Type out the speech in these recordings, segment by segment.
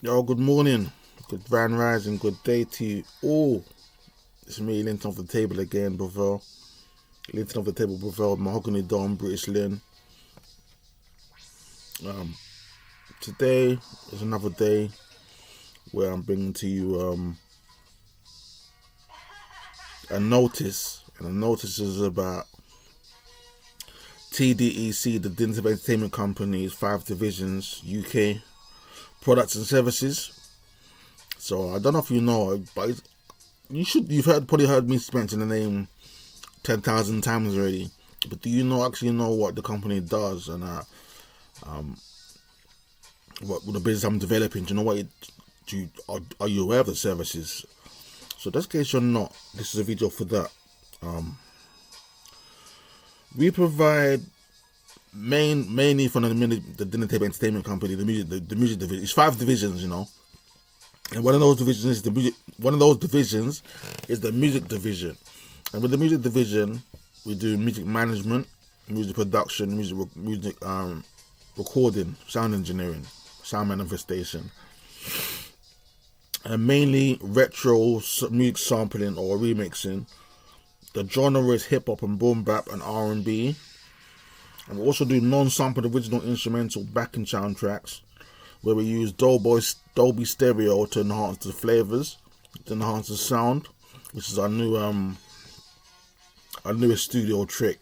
Yo, good morning, good grand rising, good day to you all. It's me, Linton off the table again, brother. Linton off the table, brother. Mahogany Don, British Lynn. Um, Today is another day where I'm bringing to you a notice, and the notice is about T.D.E.C, the Dinner Entertainment Company's 5 divisions, UK products and services. So I don't know if you know, but you've probably heard me mention the name 10,000 times already. But do you actually know what the company does and what the business I'm developing? Do you know what are you aware of the services? So just in case you're not, this is a video for that. We provide mainly from the dinner table entertainment company, the music division. It's 5 divisions, and one of those divisions is the music division. And with the music division, we do music management, music production, music recording, sound engineering, sound manifestation, and mainly retro music sampling or remixing. The genre is hip hop and boom bap and R&B. And we also do non-sampled original instrumental backing soundtracks, where we use Dolby Stereo to enhance the flavors, to enhance the sound, which is our newest studio trick.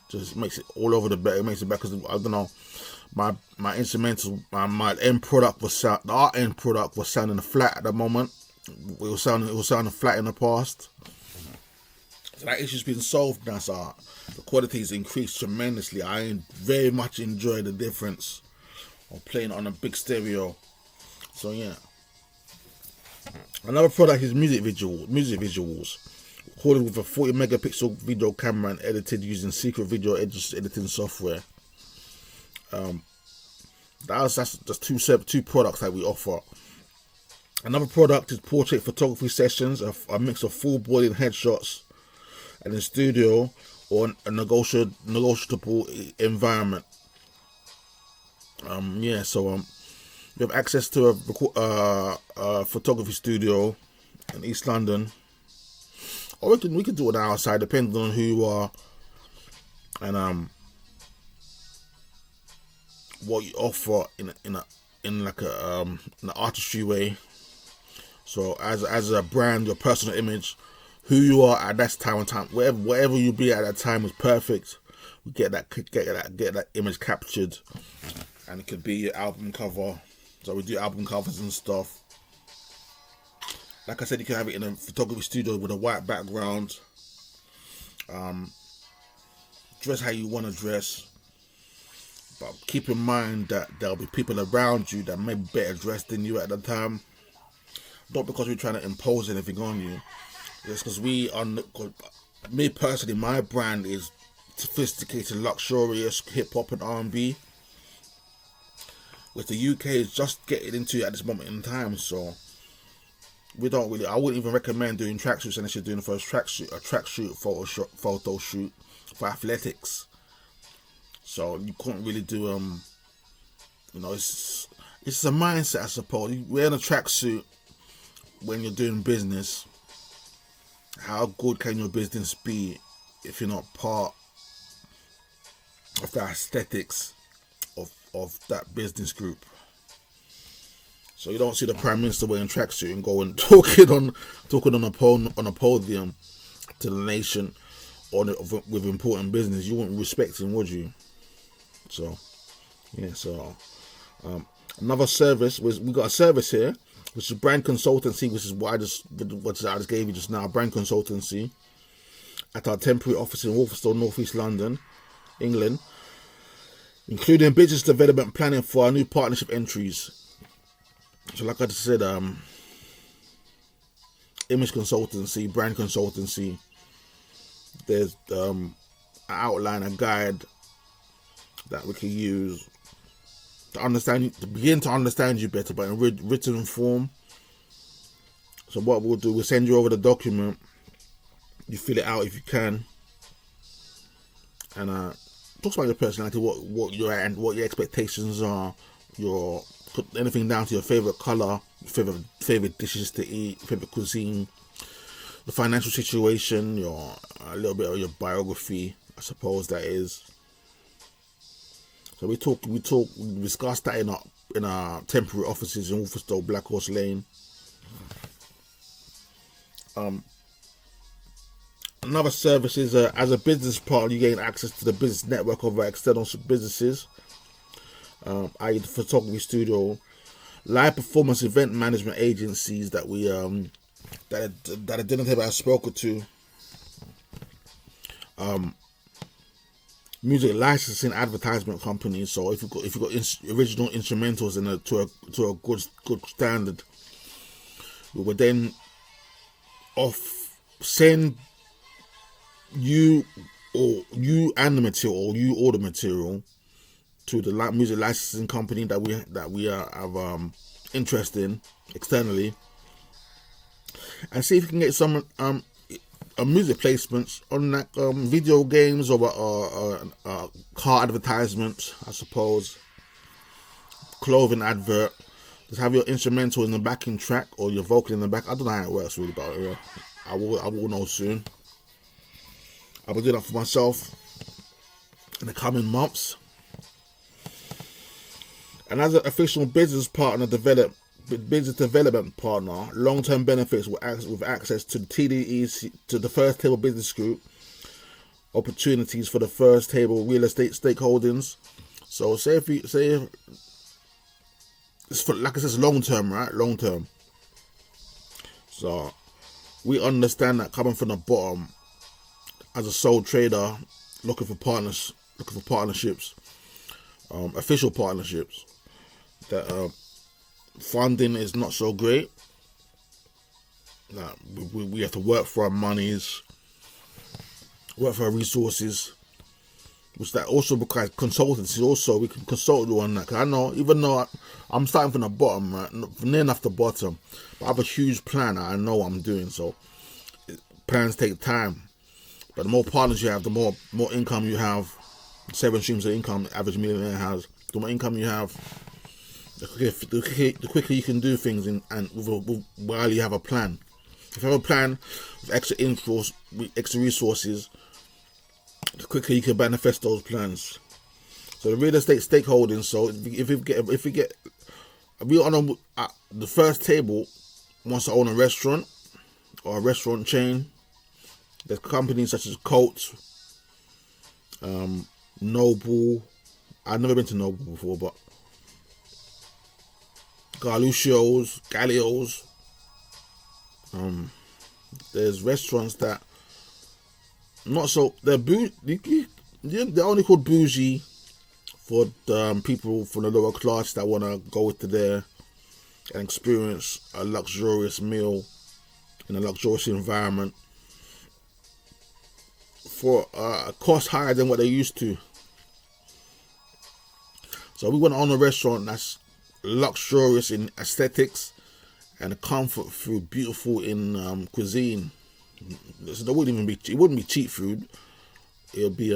Just makes it all over the better. It makes it better because I don't know, my instrumental, my end product was our end product was sounding flat at the moment. It was sounding flat in the past. So that issue's been solved now. So the quality's increased tremendously. I very much enjoy the difference of playing on a big stereo. So yeah. Another product is music visuals. Recorded with a 40 megapixel video camera and edited using secret video editing software. That's just two products that we offer. Another product is portrait photography sessions, a mix of full body and headshots, and in studio or a negotiable environment. We have access to a photography studio in East London, or we can do it outside, depending on who you are and what you offer in an artistry way. So as a brand, your personal image, who you are at that time, wherever you be at that time is perfect. We get that image captured, and it could be your album cover. So we do album covers and stuff. Like I said, you can have it in a photography studio with a white background. Dress how you want to dress, but keep in mind that there'll be people around you that may be better dressed than you at the time. Not because we're trying to impose anything on you. It's because me personally, my brand is sophisticated, luxurious hip hop and R&B, which the UK is just getting into at this moment in time. So I wouldn't even recommend doing tracksuits unless you're doing the first tracksuit photo shoot for athletics. So you couldn't really do it's a mindset, I suppose. You wearing a tracksuit when you're doing business. How good can your business be if you're not part of the aesthetics of that business group? So you don't see the Prime Minister wearing tracksuit and going talking on a podium to the nation with important business. You wouldn't respect him, would you? So yeah. So another service we got a service here, which is brand consultancy, which is what I just gave you just now. Brand consultancy at our temporary office in Walthamstow, North East London, England, including business development planning for our new partnership entries. So like I just said, image consultancy, brand consultancy. There's an outline, a guide that we can use to begin to understand you better, but in written form. So what we'll do, we'll send you over the document. You fill it out if you can, and talks about your personality, what your expectations are, your put anything down to your favorite color, favorite dishes to eat, favorite cuisine, the financial situation, your a little bit of your biography, I suppose that is. So we discussed that in our temporary offices in Wolferstow, Black Horse Lane. Another service is as a business partner, you gain access to the business network of our external businesses, i.e. the photography studio, live performance event management agencies that we that I didn't have I spoken to, music licensing advertisement companies. So if you've got original instrumentals to a good standard, we would then send you and the material, or you or the material, to the music licensing company that we have interest in externally, and see if you can get some music placements on like video games or car advertisements, I suppose, clothing advert. Just have your instrumental in the backing track or your vocal in the back. I don't know how it works really, but I will know soon. I will do that for myself in the coming months. And as an official business development partner, long-term benefits with access to the T.D.E.C, to the First Table Business Group, opportunities for the First Table real estate stakeholdings. So say if it's for, like I said, long term, right? Long term. So we understand that coming from the bottom, as a sole trader, looking for partnerships, official partnerships, that funding is not so great. That we have to work for our monies, work for our resources, which that also requires consultancy. Also, we can consult you on that. Cause I know, even though I'm starting from the bottom, right, near enough the bottom, but I have a huge plan. I know what I'm doing. So plans take time. But the more partners you have, the more income you have. 7 streams of income the average millionaire has. The more income you have, the quicker you can do things while you have a plan. If you have a plan with extra resources, the quicker you can manifest those plans. So the real estate stakeholding. So we on the First Table wants to own a restaurant or a restaurant chain. There's companies such as Coates, Noble. I've never been to Noble before, but Gallios. There's restaurants that not so they're only called bougie for the people from the lower class that want to go to there and experience a luxurious meal in a luxurious environment for a cost higher than what they used to. So we want to own a restaurant that's luxurious in aesthetics and comfort food, beautiful in cuisine. So it wouldn't be cheap food. It'll be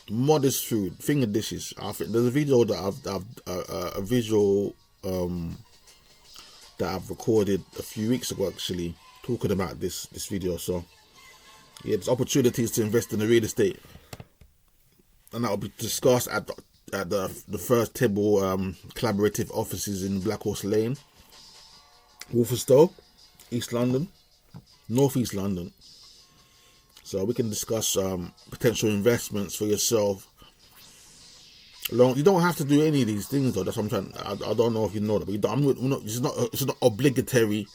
modest food, finger dishes. There's a video that I've recorded a few weeks ago, actually, talking about this video. So yeah, there's opportunities to invest in the real estate, and that will be discussed at the First Table collaborative offices in Black Horse Lane, Wolferstow, East London, North East London. So we can discuss potential investments for yourself. You don't have to do any of these things though. That's what I'm trying. I don't know if you know that, but it's not obligatory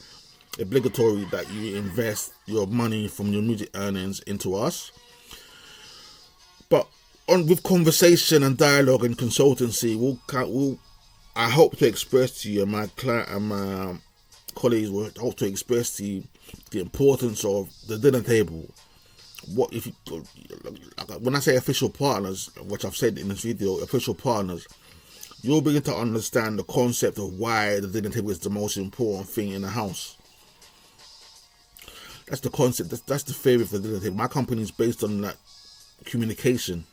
that you invest your money from your music earnings into us. But with conversation and dialogue and consultancy, I hope to express to you, and my client and my colleagues will hope to express to you the importance of the dinner table. When I say official partners, which I've said in this video, official partners, you'll begin to understand the concept of why the dinner table is the most important thing in the house. That's the concept. That's the theory for the dinner table. My company is based on that communication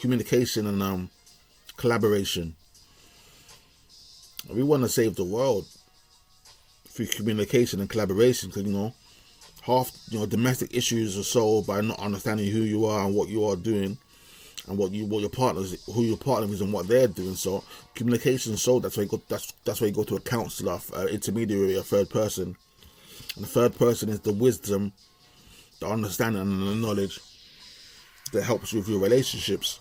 and collaboration. We want to save the world through communication and collaboration, because half domestic issues are solved by not understanding who you are and what you are doing, and who your partner is and what they're doing. So communication is solved. That's why you go to a counselor, intermediary, a third person, and the third person is the wisdom, the understanding, and the knowledge that helps you with your relationships.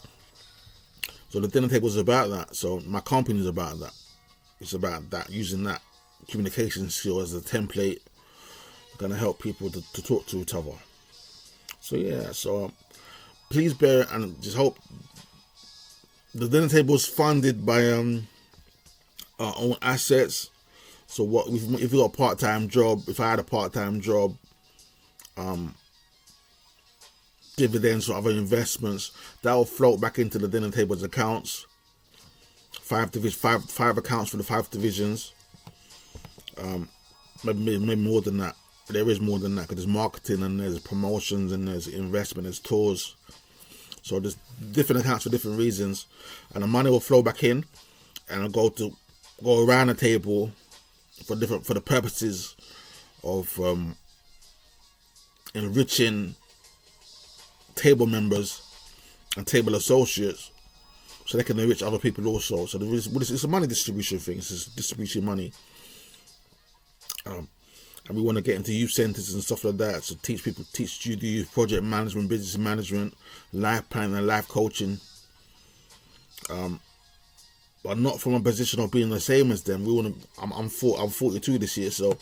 So the dinner table is about that. So my company is about that. It's about that, using that communication skill as a template, going to help people to talk to each other. So yeah, so please bear and just hope. The dinner table is funded by our own assets. So what if you got a part-time job? If I had a part-time job, dividends or other investments, that will float back into the dinner table's accounts. Five accounts for the 5 divisions. Maybe more than that. There is more than that, because there's marketing and there's promotions and there's investment, there's tours. So there's different accounts for different reasons, and the money will flow back in, and I'll go around the table for the purposes of enriching table members and table associates, so they can enrich other people also. So it's a money distribution thing. It's just distributing money, and we want to get into youth centers and stuff like that. So teach youth project management, business management, life planning, and life coaching. But not from a position of being the same as them. I'm 42 this year, so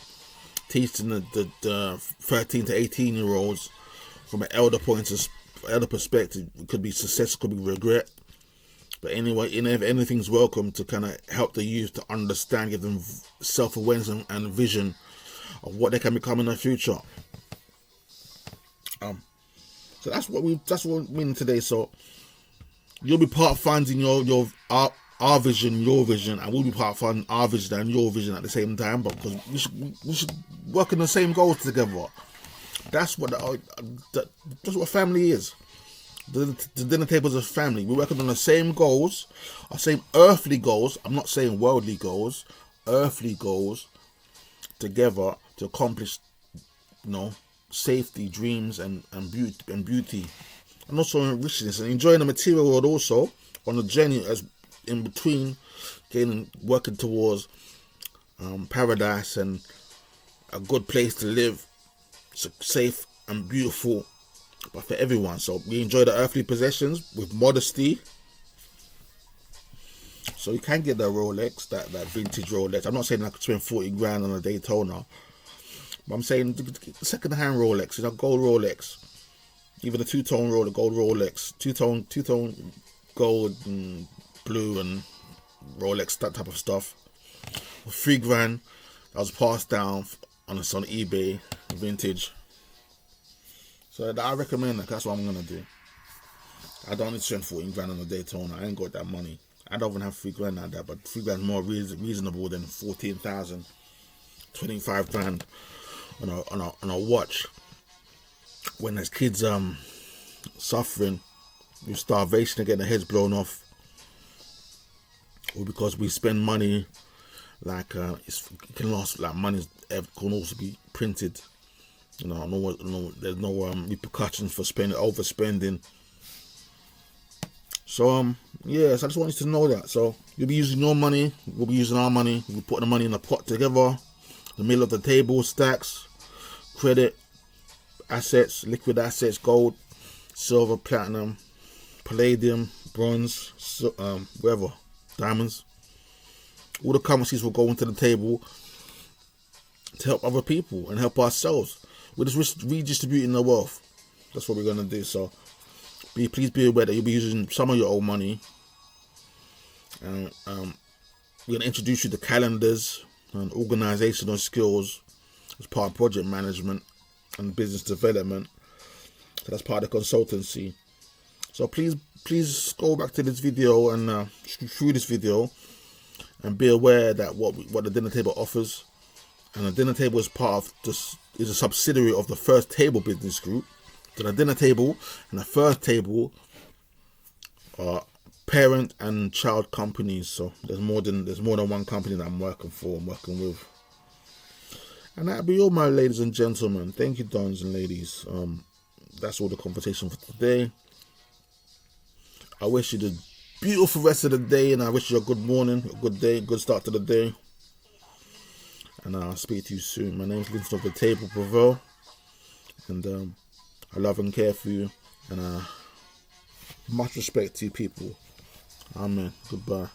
teaching the 13 to 18-year-olds from an elder perspective. It could be success, could be regret. But anyway, anything's welcome to kind of help the youth to understand, give them self-awareness and vision of what they can become in the future. So that's what we mean today. So you'll be part of finding our vision, your vision, and we'll be part of finding our vision and your vision at the same time. But because we should work on the same goals together. That's what family is. The dinner table is a family. We're working on the same goals, our same earthly goals. I'm not saying worldly goals, earthly goals, together to accomplish, safety, dreams, and beauty, and also enriching this and enjoying the material world also on the journey as in between, working towards paradise and a good place to live, safe and beautiful, but for everyone. So we enjoy the earthly possessions with modesty. So you can get that Rolex, that vintage Rolex. I'm not saying I could spend 40 grand on a Daytona, but I'm saying the second-hand Rolex, gold Rolex, even a two-tone gold Rolex, two-tone gold and blue and Rolex, that type of stuff. For 3 grand, that was passed down on eBay, vintage. So I recommend that. That's what I'm gonna do. I don't need to spend 14 grand on a Daytona. I ain't got that money. I don't even have 3 grand like that, but 3 grand is more reasonable than 14,000, 25 grand on a watch. When there's kids suffering with starvation and getting their heads blown off, or because we spend money like it can last, like money can also be printed. There's no repercussions for overspending. So so I just want you to know that. So you'll be using your money, we'll be using our money. We'll put the money in a pot together. The middle of the table, stacks, credit, assets, liquid assets, gold, silver, platinum, palladium, bronze, whatever, diamonds. All the currencies will go into the table to help other people and help ourselves. We're just redistributing the wealth. That's what we're gonna do. So please be aware that you'll be using some of your own money. And we're gonna introduce you to calendars and organizational skills as part of project management and business development. So that's part of the consultancy. So please go back to this video and through this video and be aware that what the dinner table offers. And the dinner table is is a subsidiary of the First Table Business Group. So the dinner table and the First Table are parent and child companies. So there's more than one company that I'm working for, I'm working with. And that'll be all, my ladies and gentlemen. Thank you, dons and ladies. That's all the conversation for today. I wish you the beautiful rest of the day, and I wish you a good morning, a good day, good start to the day. And I'll speak to you soon. My name's Linton of the Table Bravo, and I love and care for you, and much respect to you people. Amen. Goodbye.